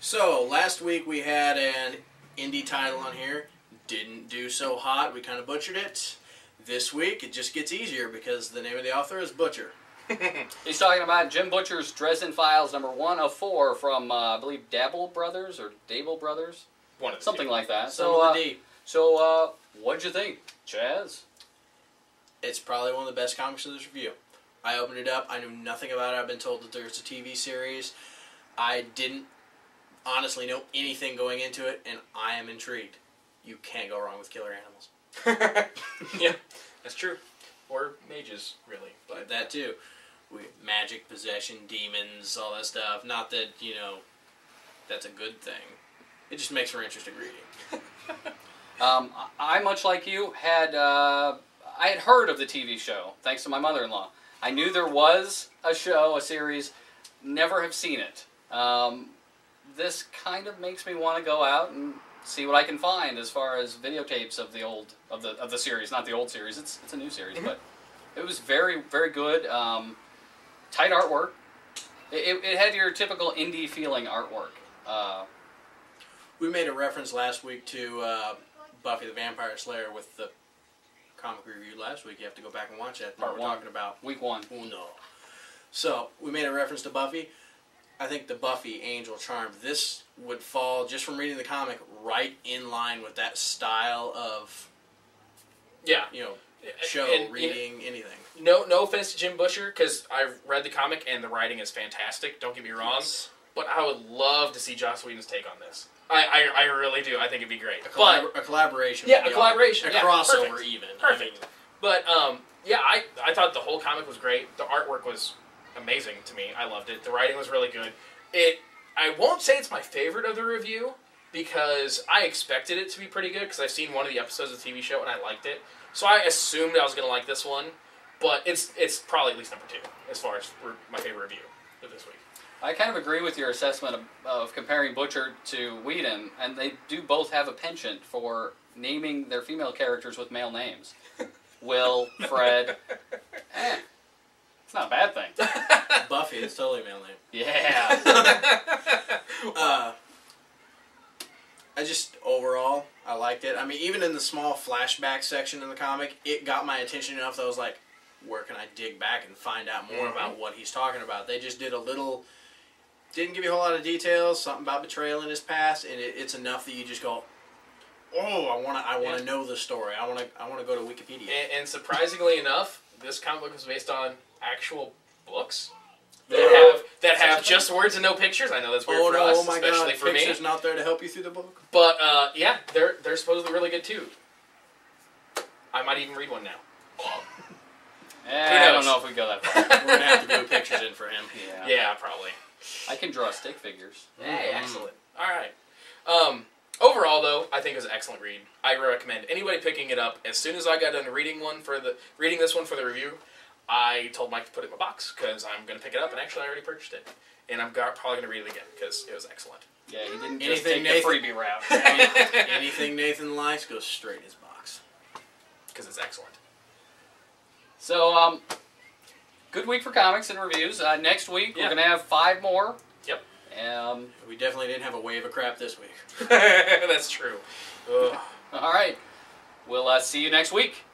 So, last week we had an indie title on here. Didn't do so hot. We kind of butchered it. This week, it just gets easier because the name of the author is Butcher. He's talking about Jim Butcher's Dresden Files, number 1 of 4 from, I believe, Dabel Brothers or Dabel Brothers? Something like that. So, what'd you think, Chaz? It's probably one of the best comics of this review. I opened it up. I knew nothing about it. I've been told that there's a TV series. I didn't honestly know anything going into it, and I am intrigued. You can't go wrong with killer animals. Yeah, that's true. Or mages, really. But that too. Magic, possession, demons, all that stuff. Not that, you know, that's a good thing. It just makes for interesting reading. I, much like you, I had heard of the TV show, thanks to my mother-in-law. I knew there was a show, a series, never have seen it. This kind of makes me want to go out and see what I can find as far as videotapes of the series, not the old series. It's a new series, but it was very, very good. Tight artwork. It had your typical indie feeling artwork. We made a reference last week to Buffy the Vampire Slayer with the comic review last week. You have to go back and watch that. Part 1. Talking about Week 1. Oh no. So we made a reference to Buffy. I think the Buffy Angel Charm, this would fall, just from reading the comic, right in line with that style of, you know, show, reading, anything. No offense to Jim Butcher, because I've read the comic and the writing is fantastic, don't get me wrong, but I would love to see Joss Whedon's take on this. I really do. I think it'd be great. A collaboration. Yeah, a collaboration. A crossover even. Perfect. I mean, but, yeah, I thought the whole comic was great. The artwork was amazing to me. I loved it. The writing was really good. I won't say it's my favorite of the review, because I expected it to be pretty good, because I've seen one of the episodes of the TV show and I liked it. So I assumed I was going to like this one, but it's probably at least number 2, as far as my favorite review of this week. I kind of agree with your assessment of comparing Butcher to Whedon, and they do both have a penchant for naming their female characters with male names. Will, Fred, it's not a bad thing. Buffy, it's totally a male name. Yeah. Overall, I liked it. I mean, even in the small flashback section in the comic, it got my attention enough that I was like, where can I dig back and find out more about what he's talking about? They just did a little, didn't give you a whole lot of details, something about betrayal in his past, and it's enough that you just go, oh, I want to know the story. I want to go to Wikipedia. And surprisingly enough, this comic book was based on actual books that have just words and no pictures. I know that's weird for us, especially for me. Pictures not there to help you through the book. But yeah, they're supposedly really good too. I might even read one now. I don't know if we go that far. We're gonna have to do pictures in for him. Yeah, probably. I can draw stick figures. Hey, excellent. All right. Overall, though, I think it was an excellent read. I recommend anybody picking it up. As soon as I got done reading this one for the review, I told Mike to put it in my box because I'm going to pick it up, and actually I already purchased it. And I'm probably going to read it again because it was excellent. Yeah, he didn't just take the freebie route. Anything Nathan likes goes straight in his box. Because it's excellent. So, good week for comics and reviews. Next week, we're going to have 5 more. Yep. We definitely didn't have a wave of crap this week. That's true. All right. We'll see you next week.